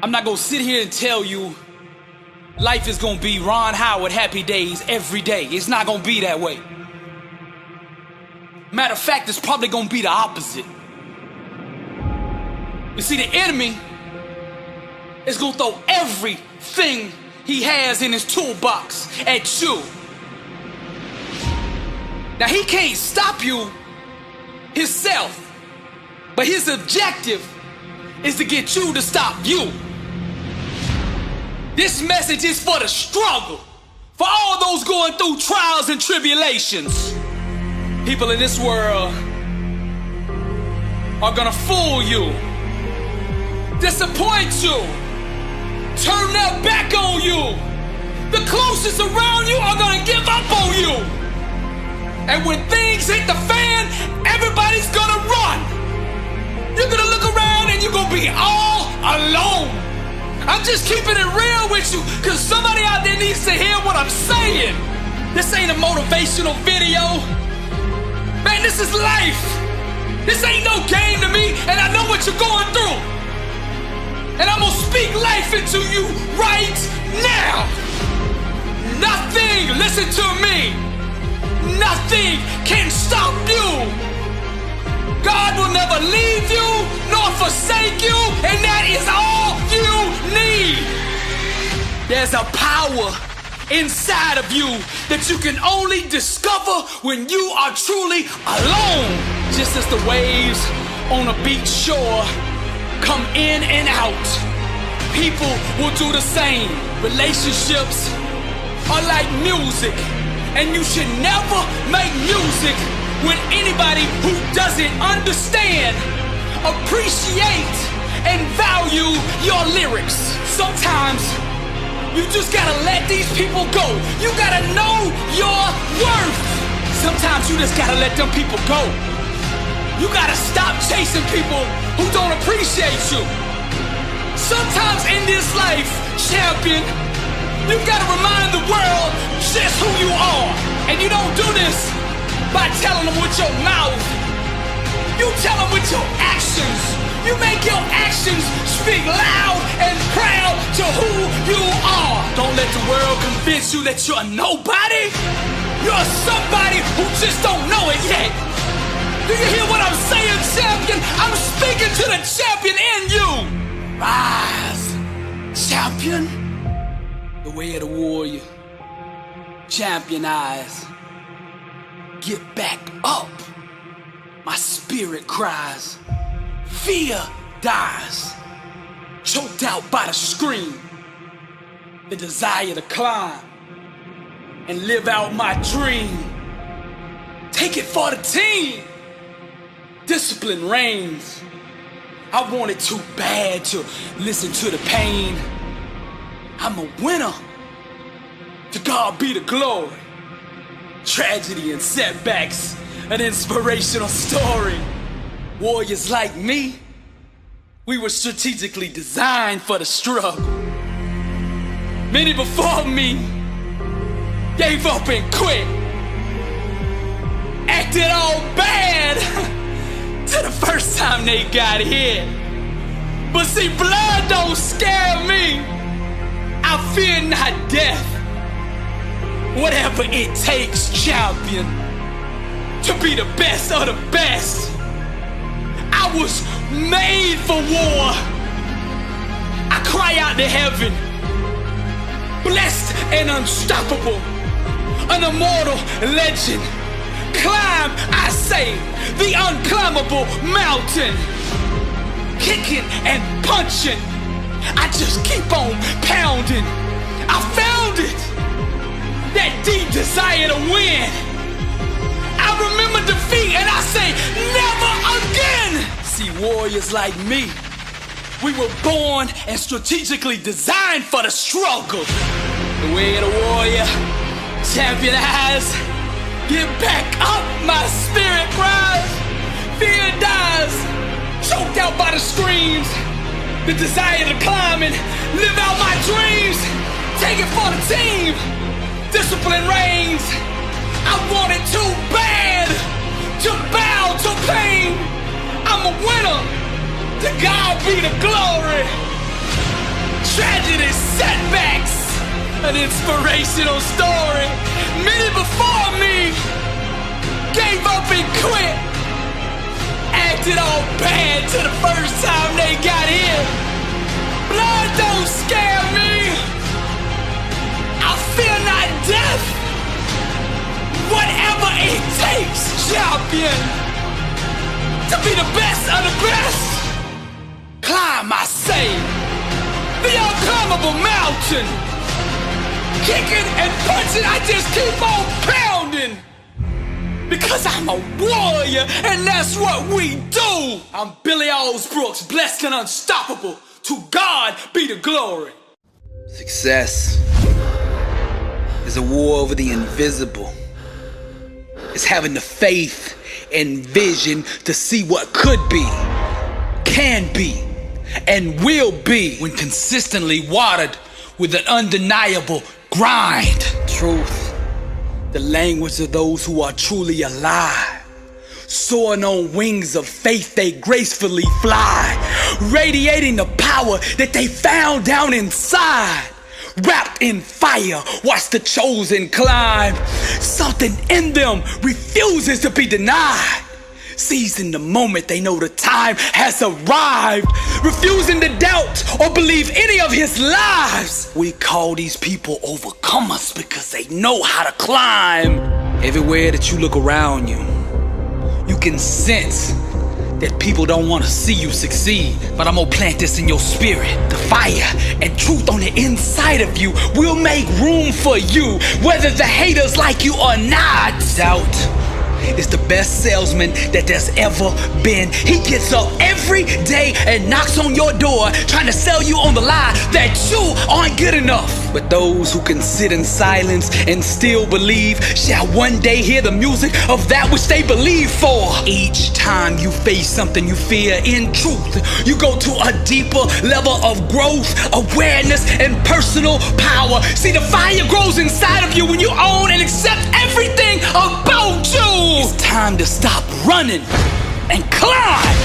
I'm not gonna sit here and tell you life is gonna be Ron Howard happy days every day. It's not gonna be that way. Matter of fact, it's probably gonna be the opposite. You see, the enemy is gonna throw everything he has in his toolbox at you. Now, he can't stop you himself, but his objective is to get you to stop you. This message is for the struggle, for all those going through trials and tribulations. People in this world are gonna fool you, disappoint you, turn their back on you. The closest around you are gonna give up on you. And when things hit the fan, everybody's gonna run. You're gonna look around and you're gonna be all alone. I'm just keeping it real with you, cause somebody out there needs to hear what I'm saying. This ain't a motivational video. Man, this is life. This ain't no game to me, and I know what you're going through. And I'm gonna speak life into you right now. Nothing, listen to me, nothing can stop you. God will never leave you nor forsake you, and that is all you need. There's a power inside of you that you can only discover when you are truly alone. Just as the waves on a beach shore come in and out, people will do the same. Relationships are like music, and you should never make music when anybody who doesn't understand, appreciate, and value your lyrics. Sometimes you just gotta let these people go. You gotta know your worth. Sometimes you just gotta let them people go. You gotta stop chasing people who don't appreciate you. Sometimes in this life, champion, you gotta remind the world just who you are. And you don't do this by telling them with your mouth. You tell them with your actions. You make your actions speak loud and proud to who you are. Don't let the world convince you that you're nobody. You're somebody who just don't know it yet. Do you hear what I'm saying, champion? I'm speaking to the champion in you. Rise, champion. The way of the warrior. Champion eyes. Get back up. My spirit cries. Fear dies. Choked out by the scream. The desire to climb and live out my dream. Take it for the team. Discipline reigns. I want it too bad to listen to the pain. I'm a winner. To God be the glory. Tragedy and setbacks, an inspirational story. Warriors like me, we were strategically designed for the struggle. Many before me gave up and quit, acted all bad till the first time they got hit. But see, blood don't scare me. I fear not death. Whatever it takes, champion, to be the best of the best. I was made for war. I cry out to heaven, blessed and unstoppable, an immortal legend. Climb, I say, the unclimbable mountain. Kicking and punching, I just keep on pounding. I found it. That deep desire to win. I remember defeat and I say never again. See, warriors like me, we were born and strategically designed for the struggle. The way of the warrior, champion eyes. Get back up, my spirit cries. Fear dies, choked out by the screams. The desire to climb and live out my dreams. Take it for the team. Discipline reigns. I want it too bad to bow to pain. I'm a winner. To God be the glory. tragedies, setbacks, an inspirational story. Many before me gave up and quit, acted all bad till the first time they got here. Blood don't scare me, I fear not death. Whatever it takes, champion, to be the best of the best. Climb, I say, the unclimbable mountain. Kicking and punching, I just keep on pounding. Because I'm a warrior, and that's what we do. I'm Billy Alsbrooks, blessed and unstoppable. To God be the glory. Success is a war over the invisible. It's having the faith and vision to see what could be, can be, and will be when consistently watered with an undeniable grind. Truth, the language of those who are truly alive. Soaring on wings of faith, they gracefully fly, radiating the power that they found down inside. Wrapped in fire, watch the chosen climb. Something in them refuses to be denied. Seizing the moment, they know the time has arrived. Refusing to doubt or believe any of his lies. We call these people overcomers because they know how to climb. Everywhere that you look around you, you can sense that people don't want to see you succeed. But I'm gonna plant this in your spirit. The fire and truth on the inside of you will make room for you, whether the haters like you or not. Doubt is the best salesman that there's ever been. He gets up every day and knocks on your door, trying to sell you on the lie that you aren't good enough. But those who can sit in silence and still believe shall one day hear the music of that which they believe for. Each time you face something you fear, in truth, you go to a deeper level of growth, awareness, and personal power. See, the fire grows inside of you when you own and accept everything about you. It's time to stop running and climb.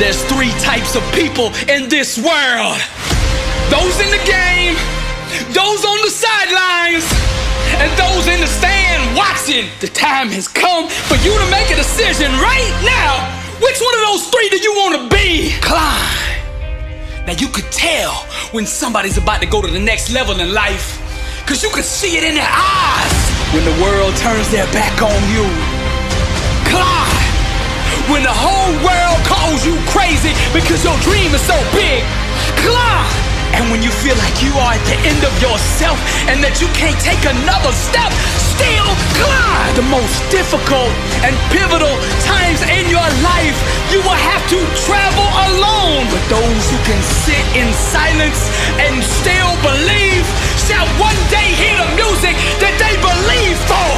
There's three types of people in this world: those in the game, those on the sidelines, and those in the stand watching. The time has come for you to make a decision right now. Which one of those three do you want to be? Climb. Now you could tell when somebody's about to go to the next level in life, cause you can see it in their eyes. When the world turns their back on you, climb. When the whole world calls you crazy because your dream is so big, climb. And when you feel like you are at the end of yourself and that you can't take another step, still climb. The most difficult and pivotal times in your life, you will have to travel alone. But those who can sit in silence and still believe shall one day hear the music that they believe for.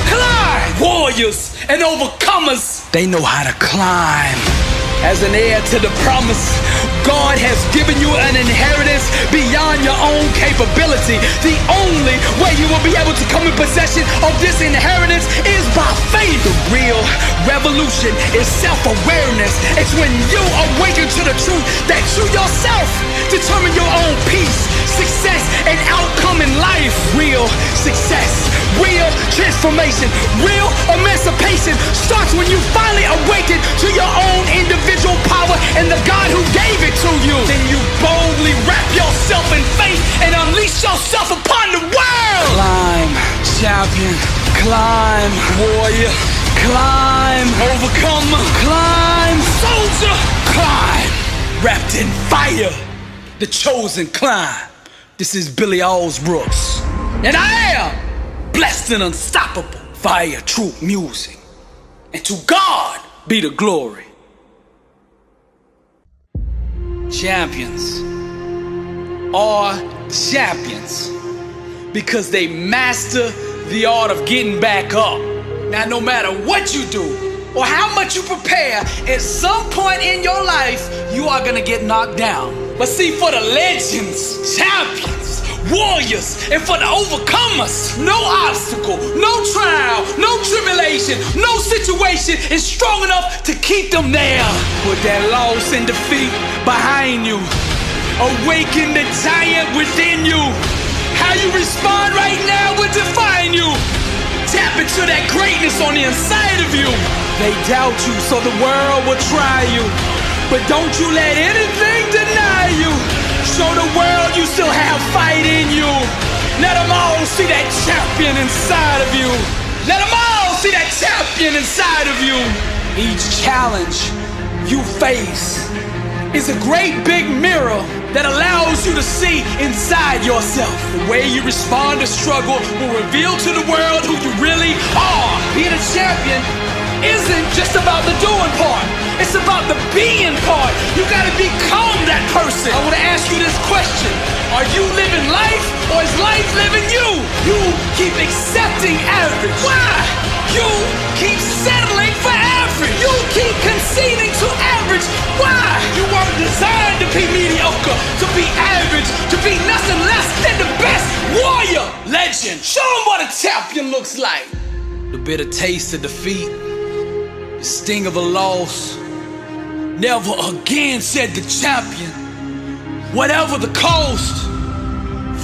Climb! Warriors and overcomers, they know how to climb. As an heir to the promise, God has given you an inheritance beyond your own capability. The only way you will be able to come in possession of this inheritance is by faith. The real revolution is self-awareness. It's when you awaken to the truth that you yourself determine your own peace, success, and outcome in life. Real success, real transformation, real emancipation starts when you finally awaken to your own individual power and the God who gave it to you. Then you boldly wrap yourself in faith and unleash yourself upon the world. Climb, champion. Climb, warrior. Climb, overcomer. Climb, soldier. Climb, wrapped in fire. The chosen climb. This is Billy Alsbrooks, and I am blessed and unstoppable. Fire, truth, music, and to God be the glory. Champions are champions because they master the art of getting back up. Now, no matter what you do or how much you prepare, at some point in your life, you are gonna get knocked down. But see, for the legends, champions, warriors, and for the overcomers, no obstacle, no trial, no tribulation, no situation is strong enough to keep them there. Put that loss and defeat behind you. Awaken the giant within you. How you respond right now will define you. Tap into that greatness on the inside of you. They doubt you, so the world will try you. But don't you let anything deny you. Show the world you still have fight in you. Let them all see that champion inside of you. Let them all see that champion inside of you. Each challenge you face is a great big mirror that allows you to see inside yourself. The way you respond to struggle will reveal to the world who you really are. Being a champion isn't just about the doing part. It's about the being part. You gotta become that person. I wanna ask you this question. Are you living life or is life living you? You keep accepting average. Why? You keep settling for average. You keep conceding to average. Why? You weren't designed to be mediocre, to be average, to be nothing less than the best warrior. Legend. Show them what a champion looks like. The bitter taste of defeat, the sting of a loss. Never again, said the champion. Whatever the cost,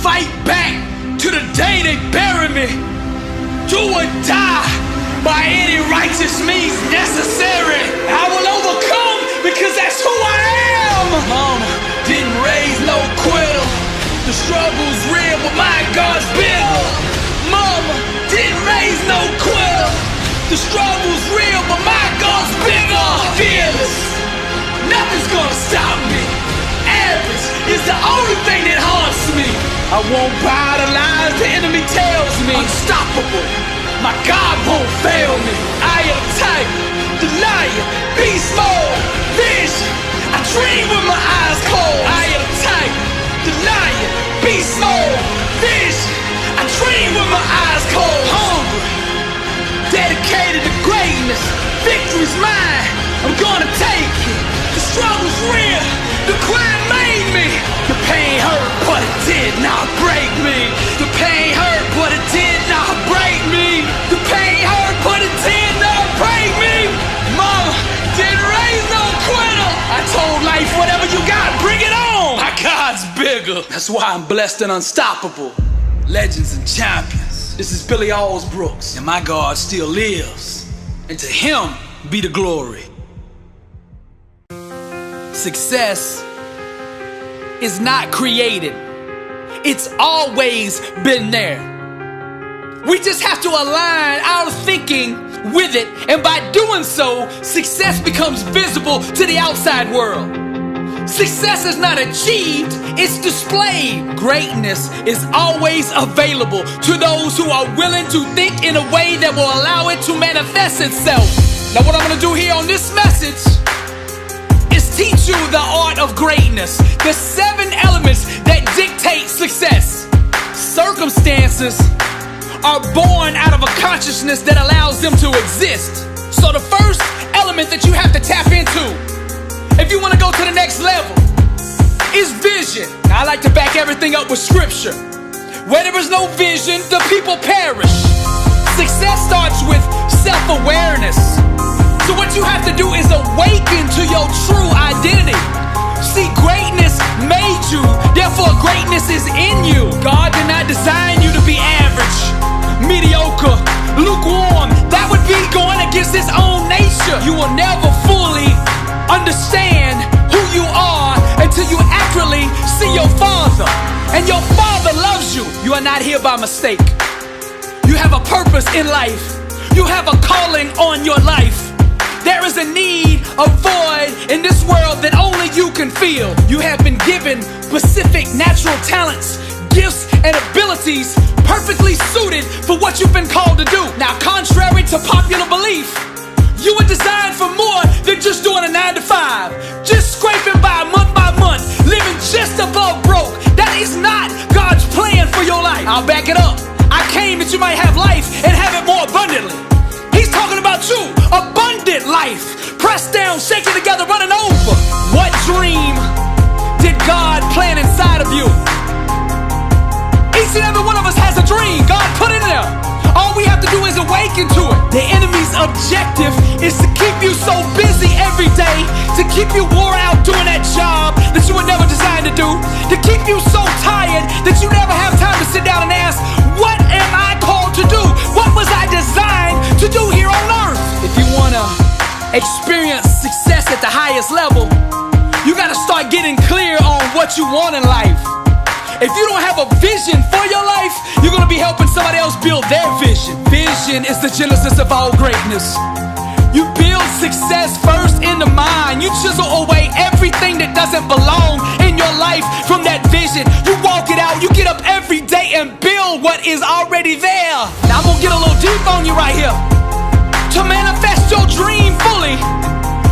fight back to the day they bury me. Do or die by any righteous means necessary. I will overcome because that's who I am. Mama didn't raise no quitter. The struggle's real, but my God's bigger. Mama didn't raise no quitter. The struggle's real, but my God's bigger. Fearless. Nothing's gonna stop me. Average is the only thing that haunts me. I won't buy the lies the enemy tells me. Unstoppable. My God won't fail me. I am type, denier, beast mode, vision. I dream with my eyes closed. I am type, denier, beast mode, vision. I dream with my eyes closed. Hungry, dedicated to greatness. Victory's mine. I'm gonna take it. The struggle's real. The crime made me. The pain hurt, but it did not break me. The pain hurt, but it did not break me. The pain hurt, but it did not break me. Mama didn't raise no quitter. I told life, whatever you got, bring it on. My God's bigger. That's why I'm blessed and unstoppable. Legends and champions. This is Billy Alsbrooks, and my God still lives. And to him be the glory. Success is not created. It's always been there. We just have to align our thinking with it, and by doing so, success becomes visible to the outside world. Success is not achieved, it's displayed. Greatness is always available to those who are willing to think in a way that will allow it to manifest itself. Now what I'm gonna do here on this message is teach you the art of greatness, the 7 elements that dictate success. Circumstances are born out of a consciousness that allows them to exist. So the first element that you have to tap into, if you want to go to the next level, is vision. Now, I like to back everything up with scripture. Where there is no vision, the people perish. Success starts with self-awareness. So what you have to do is awaken to your true identity. See, greatness made you, therefore greatness is in you. God did not design you to be average, mediocre, lukewarm. That would be going against his own nature. You will never fully understand who you are until you accurately see your Father. And your Father loves you. You are not here by mistake. You have a purpose in life. You have a calling on your life. There is a need, a void in this world that only you can fill. You have been given specific natural talents, gifts, and abilities perfectly suited for what you've been called to do. Now, contrary to popular belief, you were designed for more than just doing a 9-to-5, just scraping by month, living just above broke. That is not God's plan for your life. I'll back it up. I came that you might have life and have it more abundantly. He's talking about you, abundant life, pressed down, shaken together, running over. What dream did God plant inside of you? Each and every one of us has a dream. God put it there. All we have to do is awaken to it. The enemy's objective is to keep you so busy every day, to keep you wore out doing that job that you were never designed to do to keep you so tired that you never have time to sit down and ask, what am I called to do? What was I designed to do here on earth? If you want to experience success at the highest level, you got to start getting clear on what you want in life. If you don't have a vision for your life, you're going to be helping somebody else build their vision. Vision is the genesis of all greatness. You build success first in the mind. You chisel away everything that doesn't belong in your life from that vision. You walk it out. You get up every day and build what is already there. Now I'm going to get a little deep on you right here. To manifest your dream fully,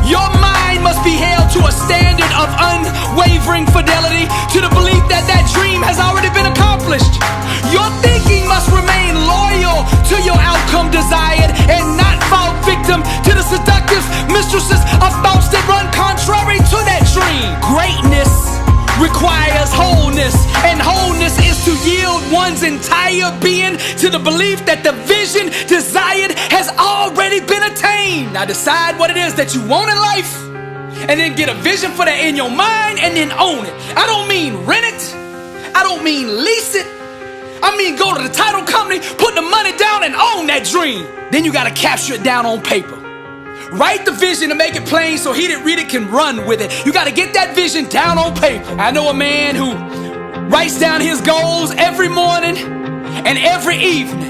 your mind must be held to a standard of unwavering fidelity to the belief that that dream has already been accomplished. Your thinking must remain loyal to your outcome desired and not fall victim to the seductive mistresses of thoughts that run contrary to that dream. Greatness requires wholeness, and wholeness is to yield one's entire being to the belief that the vision desired has already been attained. Now decide what it is that you want in life, and then get a vision for that in your mind, and then own it. I don't mean rent it, I don't mean lease it, I mean go to the title company, put the money down, and own that dream. Then you gotta capture it down on paper. Write the vision and make it plain so he that read it can run with it. You got to get that vision down on paper. I know a man who writes down his goals every morning and every evening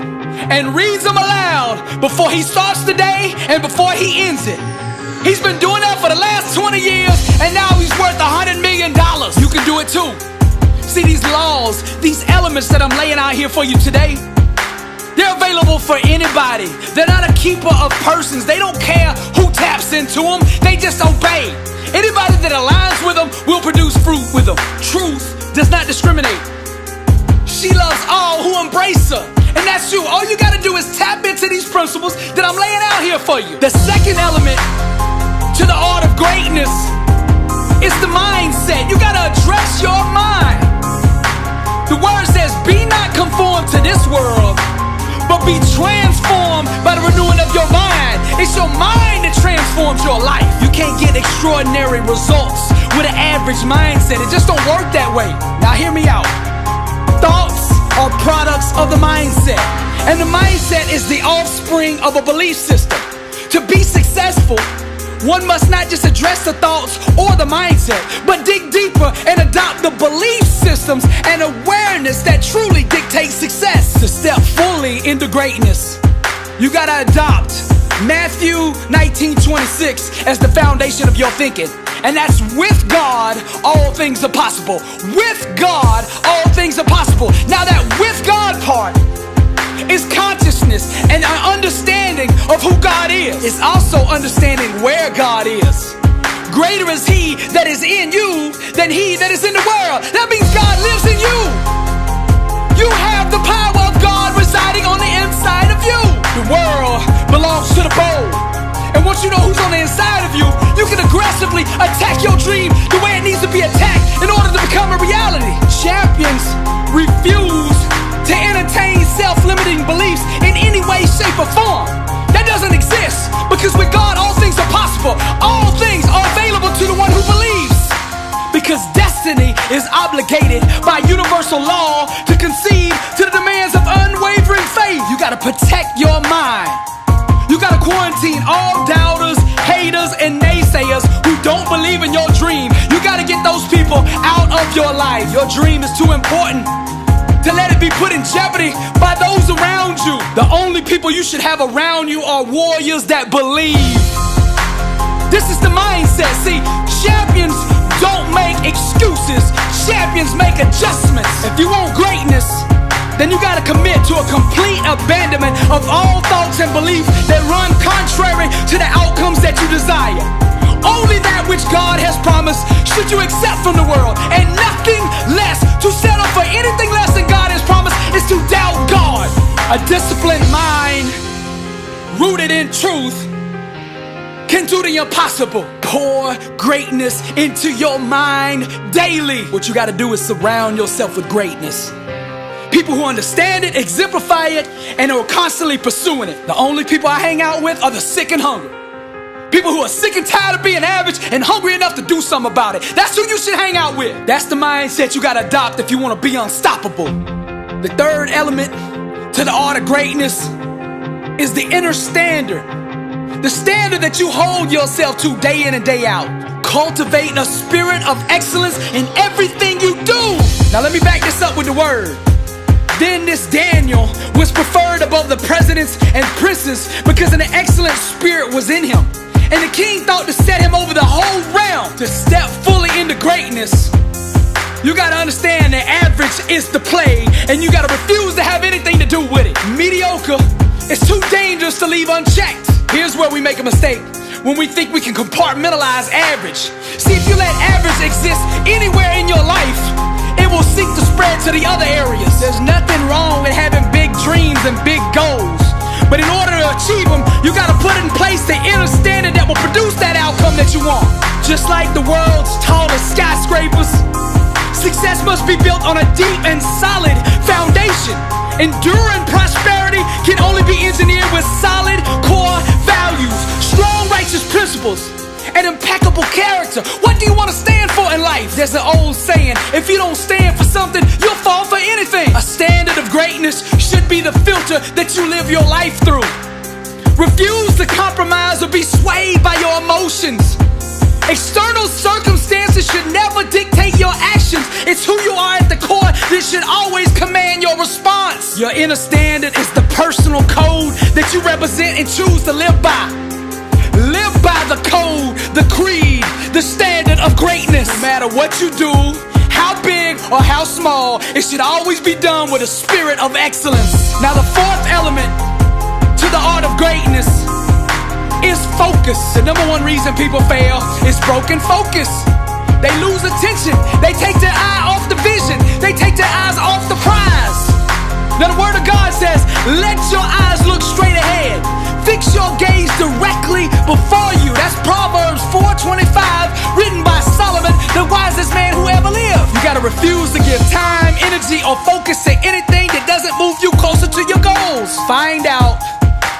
and reads them aloud before he starts the day and before he ends it. He's been doing that for the last 20 years and now he's worth $100 million. You can do it too. See, these laws, these elements that I'm laying out here for you today, they're available for anybody. They're not a keeper of persons. They don't care who taps into them. They just obey. Anybody that aligns with them will produce fruit with them. Truth does not discriminate. She loves all who embrace her. And that's you. All you got to do is tap into these principles that I'm laying out here for you. The second element to the art of greatness is the mindset. You got to address your mind. The word says, be not conformed to this world, but be transformed by the renewing of your mind. It's your mind that transforms your life. You can't get extraordinary results with an average mindset. It just don't work that way. Now hear me out. Thoughts are products of the mindset, and the mindset is the offspring of a belief system. To be successful, one must not just address the thoughts or the mindset, but dig deeper and adopt the belief systems and awareness that truly dictate success. To step fully into greatness, you gotta adopt Matthew 19:26 as the foundation of your thinking. And that's with God, all things are possible. With God, all things are possible. Now that with God part is consciousness and an understanding of who God is. It's also understanding where God is. Greater is He that is in you than he that is in the world. That means God lives in you. You have the power of God residing on the inside of you. The world belongs to the bold. And once you know who's on the inside of you, you can aggressively attack your dream the way it needs to be attacked in order to become a reality. Champions refuse to entertain self-limiting beliefs in any way, shape, or form. That doesn't exist, because with God all things are possible. All things are available to the one who believes. Because destiny is obligated by universal law to concede to the demands of unwavering faith. You gotta protect your mind. You gotta quarantine all doubters, haters, and naysayers who don't believe in your dream. You gotta get those people out of your life. Your dream is too important to let it be put in jeopardy by those around you. The only people you should have around you are warriors that believe. This is the mindset. See, champions don't make excuses. Champions make adjustments. If you want greatness, then you gotta commit to a complete abandonment of all thoughts and beliefs that run contrary to the outcomes that you desire. Only that which God has promised should you accept from the world, and nothing less. To settle for anything less than God has promised is to doubt God. A disciplined mind rooted in truth can do the impossible. Pour greatness into your mind daily. What you gotta do is surround yourself with greatness. People who understand it, exemplify it, and are constantly pursuing it. The only people I hang out with are the sick and hungry. People who are sick and tired of being average and hungry enough to do something about it. That's who you should hang out with. That's the mindset you gotta adopt if you wanna be unstoppable. The third element to the art of greatness is the inner standard. The standard that you hold yourself to day in and day out. Cultivating a spirit of excellence in everything you do. Now let me back this up with the word. Then this Daniel was preferred above the presidents and princes because an excellent spirit was in him. And the king thought to set him over the whole realm. To step fully into greatness, you gotta understand that average is the play, and you gotta refuse to have anything to do with it. Mediocre is too dangerous to leave unchecked. Here's where we make a mistake. When we think we can compartmentalize average. See, if you let average exist anywhere in your life, it will seek to spread to the other areas. There's nothing wrong with having big dreams and big goals. But in order to achieve them, you gotta put in place the inner standard that will produce that outcome that you want. Just like the world's tallest skyscrapers, success must be built on a deep and solid foundation. Enduring prosperity can only be engineered with solid core values, strong righteous principles, and impeccable character. What do you want to stand for in life? There's an old saying, if you don't stand for something, you'll fall for anything. A standard of greatness should be the filter that you live your life through. Refuse to compromise or be swayed by your emotions. External circumstances should never dictate your actions. It's who you are at the core that should always command your response. Your inner standard is the personal code that you represent and choose to live by. Live by the code, the creed, the standard of greatness. No matter what you do, how big or how small, it should always be done with a spirit of excellence. Now the fourth element to the art of greatness is focus. The number one reason people fail is broken focus. They lose attention. They take their eye off the vision. They take their eyes off the prize. Now the word of God says, let your eyes look straight ahead. Fix your gaze directly before you. That's Proverbs 4:25, written by Solomon, the wisest man who ever lived. You gotta refuse to give time, energy, or focus to anything that doesn't move you closer to your goals. Find out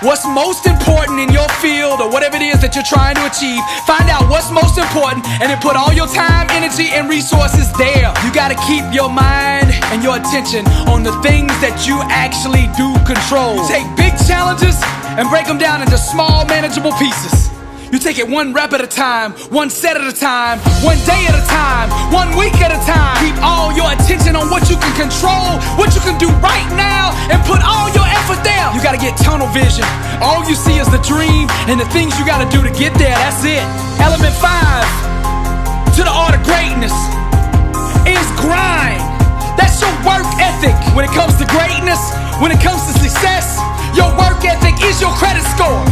what's most important in your field or whatever it is that you're trying to achieve. Find out what's most important and then put all your time, energy, and resources there. You gotta keep your mind and your attention on the things that you actually do control. Take big challenges and break them down into small, manageable pieces. You take it one rep at a time, one set at a time, one day at a time, 1 week at a time. Keep all your attention on what you can control, what you can do right now, and put all your effort there. You gotta get tunnel vision. All you see is the dream and the things you gotta do to get there. That's it. Element 5 to the art of greatness is grind. That's your work ethic. When it comes to greatness, when it comes to success, your work ethic is your credit score.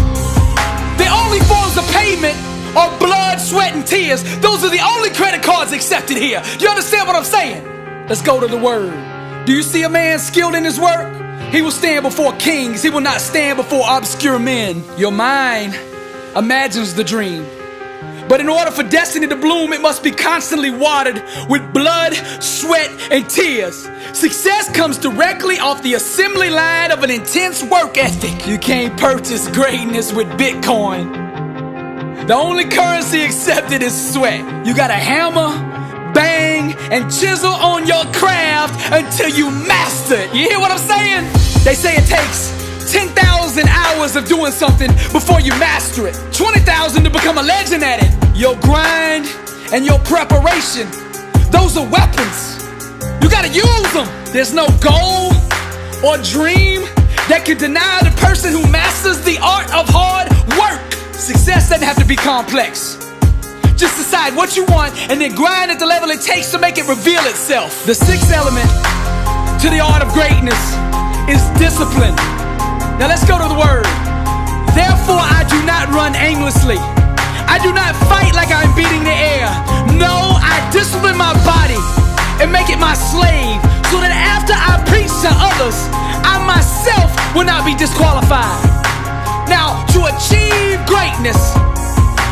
The only forms of payment are blood, sweat, and tears. Those are the only credit cards accepted here. You understand what I'm saying? Let's go to the word. Do you see a man skilled in his work? He will stand before kings. He will not stand before obscure men. Your mind imagines the dream. But in order for destiny to bloom, it must be constantly watered with blood, sweat, and tears. Success comes directly off the assembly line of an intense work ethic. You can't purchase greatness with Bitcoin. The only currency accepted is sweat. You gotta hammer, bang, and chisel on your craft until you master it. You hear what I'm saying? They say it takes 10,000 hours of doing something before you master it. 20,000 to become a legend at it. Your grind and your preparation, those are weapons. You gotta use them. There's no goal or dream that can deny the person who masters the art of hard work. Success doesn't have to be complex. Just decide what you want and then grind at the level it takes to make it reveal itself. The sixth element to the art of greatness is discipline. Now let's go to the word. Therefore I do not run aimlessly. I do not fight like I'm beating the air. No, I discipline my body and make it my slave, so that after I preach to others, I myself will not be disqualified. Now, to achieve greatness,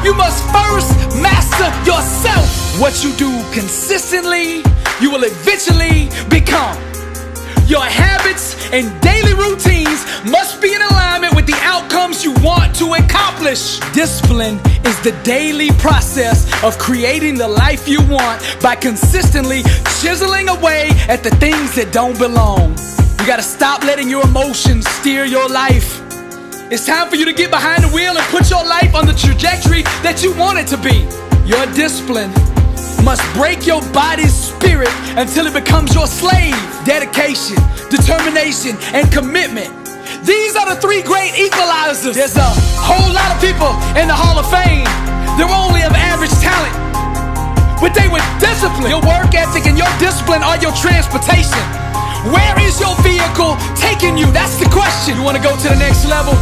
you must first master yourself. What you do consistently, you will eventually become. Your habits and daily routines must be in alignment with the outcomes you want to accomplish. accomplish. Discipline is the daily process of creating the life you want by consistently chiseling away at the things that don't belong. You gotta stop letting your emotions steer your life. It's time for you to get behind the wheel and put your life on the trajectory that you want it to be. Your discipline must break your body's spirit until it becomes your slave. Dedication, determination, and commitment. These are the three great equalizers. There's a whole lot of people in the Hall of Fame. They're only of average talent, but they were disciplined. Your work ethic and your discipline are your transportation. Where is your vehicle taking you? That's the question. You want to go to the next level?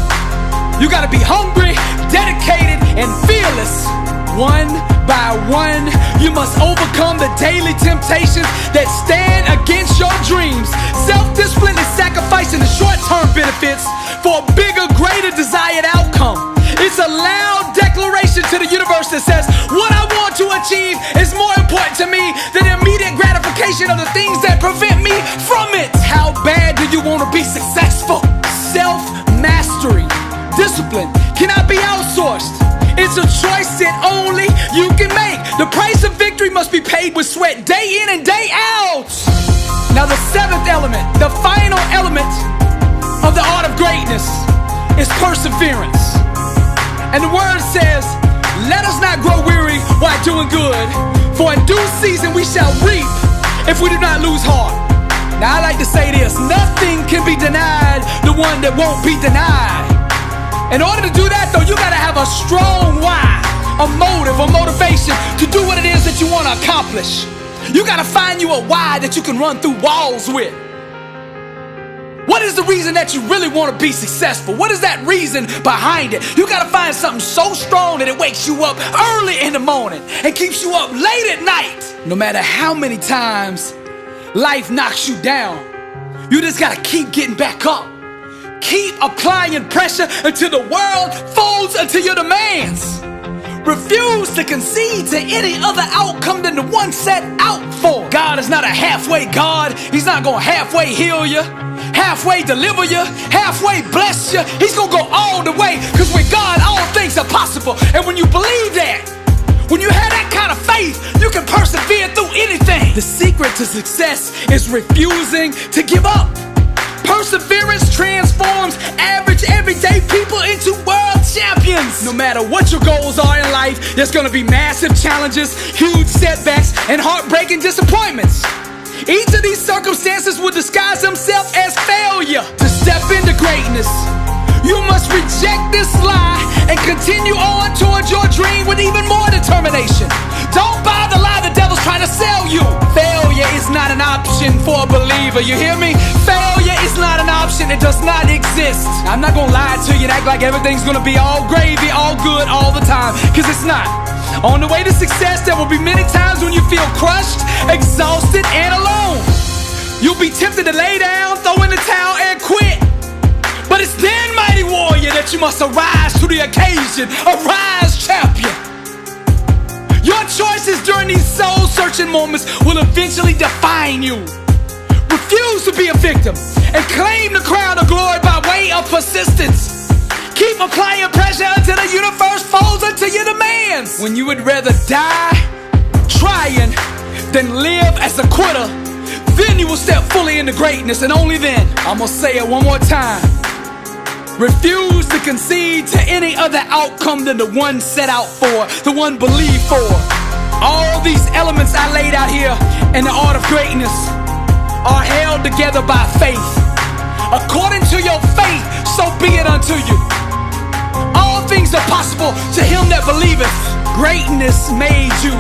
You got to be hungry, dedicated, and fearless. One by one, you must overcome the daily temptations that stand against your dreams. Self-discipline is sacrificing the short-term benefits for a bigger, greater desired outcome. It's a loud declaration to the universe that says, what I want to achieve is more important to me than the immediate gratification of the things that prevent me from it. How bad do you want to be successful? Self-mastery, discipline cannot be outsourced. It's a choice that only you can make. The price of victory must be paid with sweat day in and day out. Now the seventh element, the final element of the art of greatness is perseverance. And the word says, let us not grow weary while doing good, for in due season we shall reap if we do not lose heart. Now I like to say this, nothing can be denied the one that won't be denied. In order to do that though, you gotta have a strong why, a motive, a motivation to do what it is that you want to accomplish. You gotta find you a why that you can run through walls with. What is the reason that you really want to be successful? What is that reason behind it? You gotta find something so strong that it wakes you up early in the morning and keeps you up late at night. No matter how many times life knocks you down, you just gotta keep getting back up. Keep applying pressure until the world folds unto your demands. Refuse to concede to any other outcome than the one set out for. God is not a halfway God. He's not gonna halfway heal you, halfway deliver you, halfway bless you. He's gonna go all the way, because with God all things are possible. And when you believe that, when you have that kind of faith, you can persevere through anything. The secret to success is refusing to give up. Perseverance transforms average, everyday people into world champions. No matter what your goals are in life, there's gonna be massive challenges, huge setbacks, and heartbreaking disappointments. Each of these circumstances will disguise themselves as failure. To step into greatness, you must reject this lie and continue on towards your dream with even more determination. Don't buy the lie the devil's trying to sell you. Failure is not an option for a believer, you hear me? Failure is not an option, it does not exist. I'm not gonna lie to you and act like everything's gonna be all gravy, all good, all the time, because it's not. On the way to success, there will be many times when you feel crushed, exhausted, and alone. You'll be tempted to lay down, throw in the towel, and quit. But it's then, mighty warrior, that you must arise to the occasion. Arise, champion. Your choices during these soul-searching moments will eventually define you. Refuse to be a victim and claim the crown of glory by way of persistence. Keep applying pressure until the universe folds unto your demands. When you would rather die trying than live as a quitter, then you will step fully into greatness, and only then. I'm gonna say it one more time. Refuse to concede to any other outcome than the one set out for, the one believed for. All these elements I laid out here in the art of greatness are held together by faith. According to your faith, so be it unto you. All things are possible to him that believeth. Greatness made you,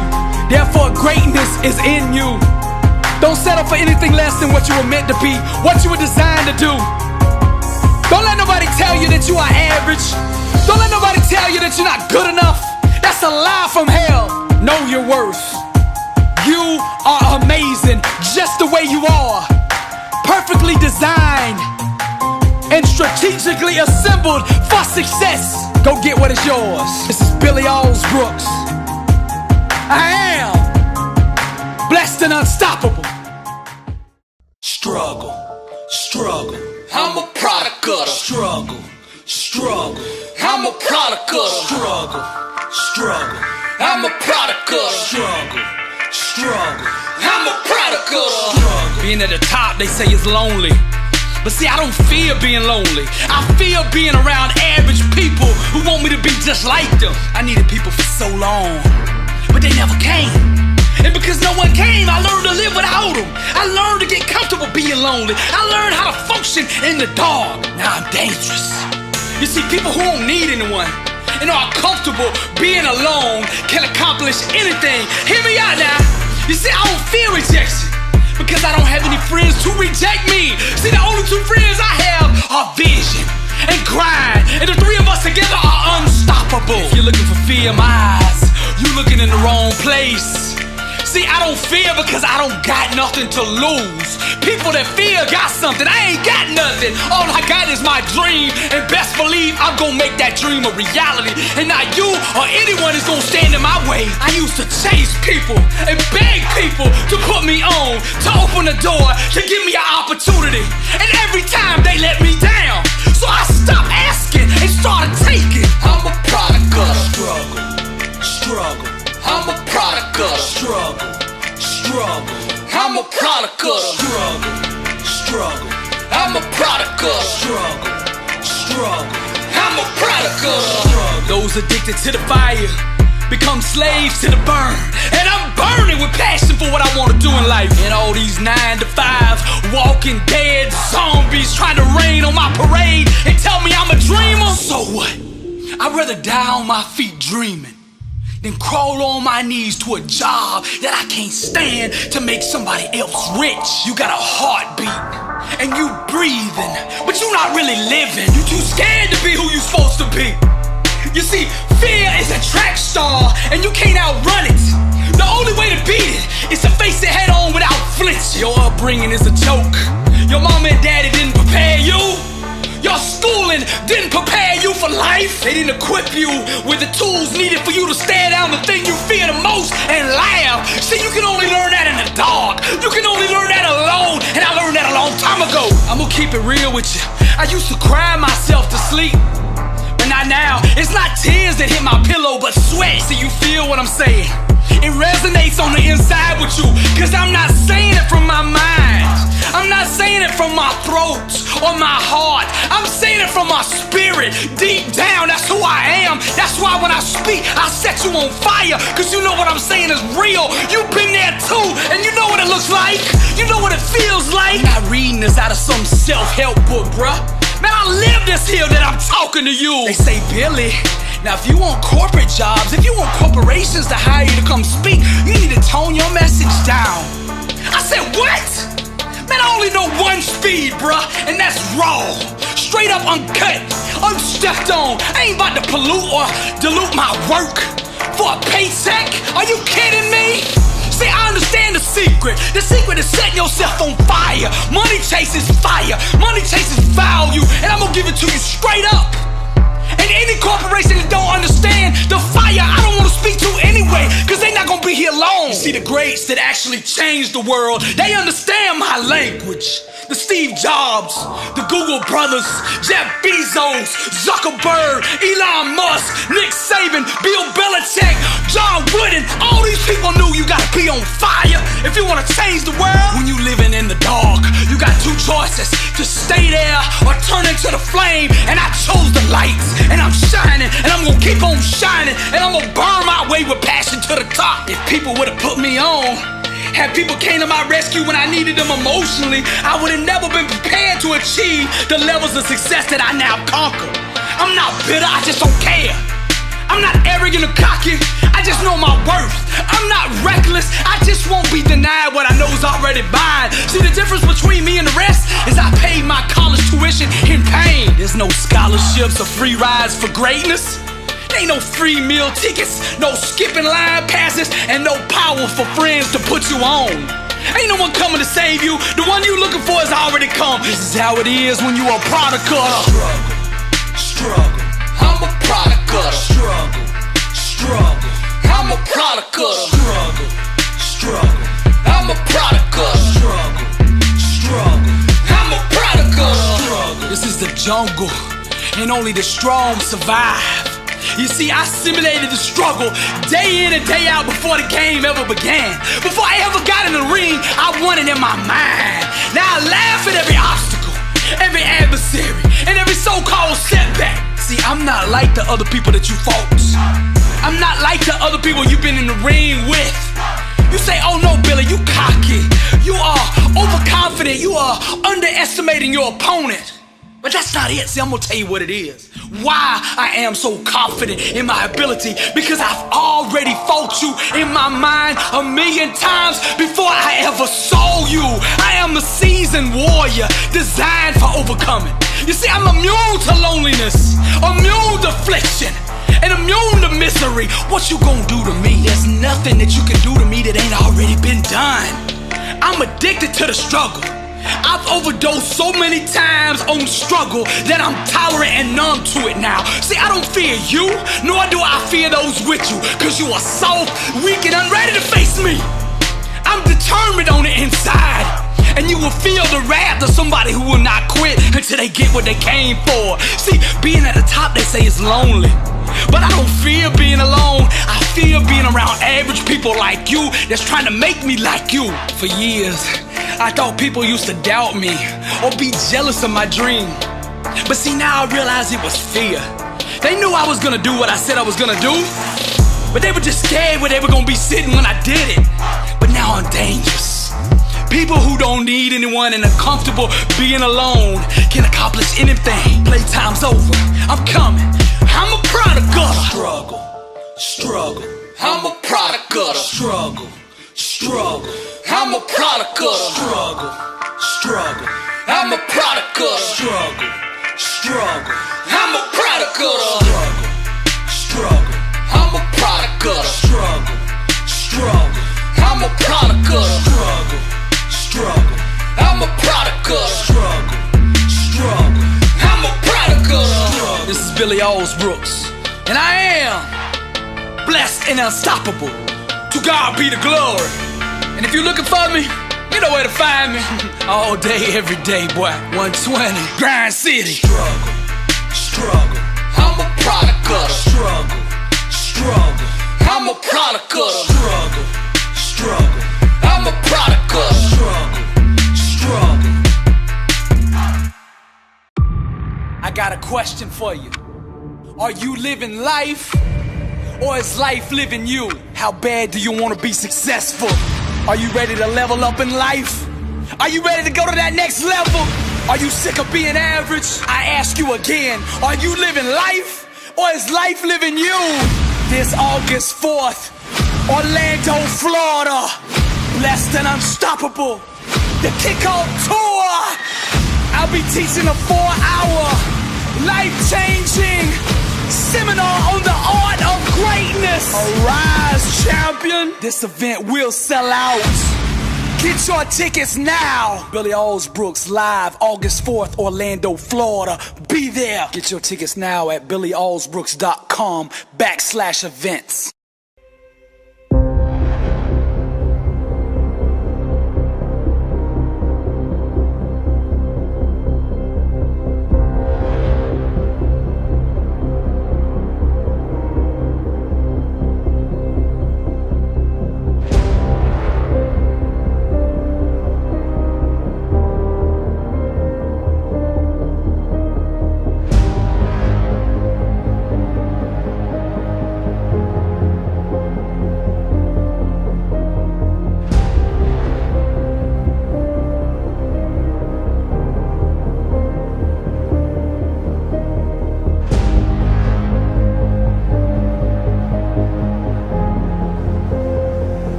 therefore greatness is in you. Don't settle for anything less than what you were meant to be, what you were designed to do. Don't let nobody tell you that you are average. Don't let nobody tell you that you're not good enough. That's a lie from hell. Know your worth. You are amazing just the way you are. Perfectly designed and strategically assembled for success. Go get what is yours. This is Billy Alsbrooks. I am blessed and unstoppable. Struggle, struggle. I'm a product of the struggle, struggle. I'm I'm a product of struggle, struggle. I'm a product of Struggle, struggle. I'm a product of being at the top, they say it's lonely. But see, I don't fear being lonely. I fear being around average people who want me to be just like them. I needed people for so long, but they never came. And because no one came, I learned to live without them. I learned to get comfortable being lonely. I learned how to function in the dark. Now I'm dangerous. You see, people who don't need anyone and are comfortable being alone can accomplish anything. Hear me out now. You see, I don't fear rejection because I don't have any friends to reject me. See, the only two friends I have are vision and grind, and the three of us together are unstoppable. If you're looking for fear in my eyes, you're looking in the wrong place. See, I don't fear because I don't got nothing to lose. People that fear got something, I ain't got nothing. All I got is my dream, and best believe I'm gonna make that dream a reality. And not you or anyone is gonna stand in my way. I used to chase people and beg people to put me on, to open the door, to give me an opportunity. And every time they let me down, so I stopped asking and started taking. I'm a product of Struggle, struggle. I'm a product of Struggle, struggle. I'm a product of Struggle, struggle. I'm a product of Struggle, struggle. I'm a product of those addicted to the fire become slaves to the burn. And I'm burning with passion for what I want to do in life. And all these 9 to 5 walking dead zombies trying to rain on my parade and tell me I'm a dreamer. So what? I'd rather die on my feet dreaming than crawl on my knees to a job that I can't stand to make somebody else rich. You got a heartbeat and you breathing, but you're not really living. You too scared to be who you supposed to be. You see, fear is a track star and you can't outrun it. The only way to beat it is to face it head on without flinching. Your upbringing is a joke. Your mama and daddy didn't prepare you. Your schooling didn't prepare you for life. They didn't equip you with the tools needed for you to stare down the thing you fear the most and laugh. See, you can only learn that in the dark. You can only learn that alone, and I learned that a long time ago. I'm gonna keep it real with you. I used to cry myself to sleep, but not now. It's not tears that hit my pillow, but sweat. See, you feel what I'm saying? It resonates on the inside with you, cause I'm not saying it from my mind. I'm not saying it from my throat or my heart. I'm saying it from my spirit. Deep down, that's who I am. That's why when I speak, I set you on fire, cause you know what I'm saying is real. You've been there too, and you know what it looks like. You know what it feels like. I'm not reading this out of some self-help book, bruh. Man, I live this here that I'm talking to you. They say, Billy, now if you want corporate jobs, if you want corporations to hire you to come speak, you need to tone your message down. I said, what? Man, I only know one speed, bruh, and that's raw. Straight up uncut, unstepped on. I ain't about to pollute or dilute my work for a paycheck. Are you kidding me? See, I understand the secret. The secret is setting yourself on fire. Money chases fire. Money chases value, and I'm gonna give it to you straight up. And any corporation that don't understand the fire, I don't want to speak to anyway, cause they not gonna be here long. You see, the greats that actually changed the world, they understand my language. The Steve Jobs, the Google brothers, Jeff Bezos, Zuckerberg, Elon Musk, Nick Saban, Bill Belichick, John Wooden. All these people knew you gotta be on fire if you wanna change the world. When you living in the dark, you got two choices: to stay there or turn into the flame. And I chose the light, and I'm shining, and I'm gonna keep on shining, and I'm gonna burn my way with passion to the top. If people would've put me on, had people came to my rescue when I needed them emotionally, I would have never been prepared to achieve the levels of success that I now conquer. I'm not bitter, I just don't care. I'm not arrogant or cocky, I just know my worth. I'm not reckless, I just won't be denied what I know is already mine. See, the difference between me and the rest is I paid my college tuition in pain. There's no scholarships or free rides for greatness. Ain't no free meal tickets, no skipping line passes, and no powerful friends to put you on. Ain't no one coming to save you. The one you looking for has already come. This is how it is when you a product of struggle, struggle. I'm a product of struggle, struggle. I'm a product of struggle, struggle. I'm a product of struggle, struggle. I'm a product of struggle. This is the jungle. and only the strong survive. You see, I simulated the struggle day in and day out before the game ever began. Before I ever got in the ring, I won it in my mind. Now I laugh at every obstacle, every adversary, and every so-called setback. See, I'm not like the other people that you fought. I'm not like the other people you've been in the ring with. You say, oh no, Billy, you cocky. You are overconfident. You are underestimating your opponent. But that's not it. See, I'm gonna tell you what it is. Why I am so confident in my ability. Because I've already fought you in my mind 1,000,000 times before I ever saw you. I am a seasoned warrior designed for overcoming. You see, I'm immune to loneliness, immune to affliction, and immune to misery. What you gonna do to me? There's nothing that you can do to me that ain't already been done. I'm addicted to the struggle. I've overdosed so many times on struggle that I'm tolerant and numb to it now. See, I don't fear you, nor do I fear those with you, cause you are soft, weak, and unready to face me. I'm determined on the inside, and you will feel the wrath of somebody who will not quit until they get what they came for. See, being at the top, they say, is lonely. But I don't fear being alone. I fear being around average people like you that's trying to make me like you. For years, I thought people used to doubt me or be jealous of my dream. But see, now I realize it was fear. They knew I was gonna do what I said I was gonna do, but they were just scared where they were gonna be sitting when I did it. But now I'm dangerous. People who don't need anyone and are comfortable being alone can accomplish anything. Playtime's over. I'm coming. I'm a product of Struggle, struggle. I'm a product of Struggle, struggle. I'm a product of Struggle, struggle. I'm a product of Struggle, struggle. I'm a product of Struggle, struggle. I'm a product of Struggle, struggle. I'm a product of Struggle, struggle. I'm a product of Struggle, struggle. I'm a product of. This is Billy Alsbrooks, and I am blessed and unstoppable. To God be the glory. And if you're looking for me, you know where to find me. All day, every day, boy. 120, Grind City. Struggle, struggle. I'm a product of Struggle, struggle. I'm a product of Struggle, struggle. I'm a product of Struggle, struggle. I got a question for you. Are you living life, or is life living you? How bad do you want to be successful? Are you ready to level up in life? Are you ready to go to that next level? Are you sick of being average? I ask you again, are you living life, or is life living you? This August 4th, Orlando, Florida, blessed and unstoppable, the kickoff tour. I'll be teaching a 4-hour, life-changing seminar on the art of greatness. Arise, champion. This event will sell out. Get your tickets now. Billy Alsbrooks live August 4th, Orlando, Florida. Be there. Get your tickets now at billyalsbrooks.com/events.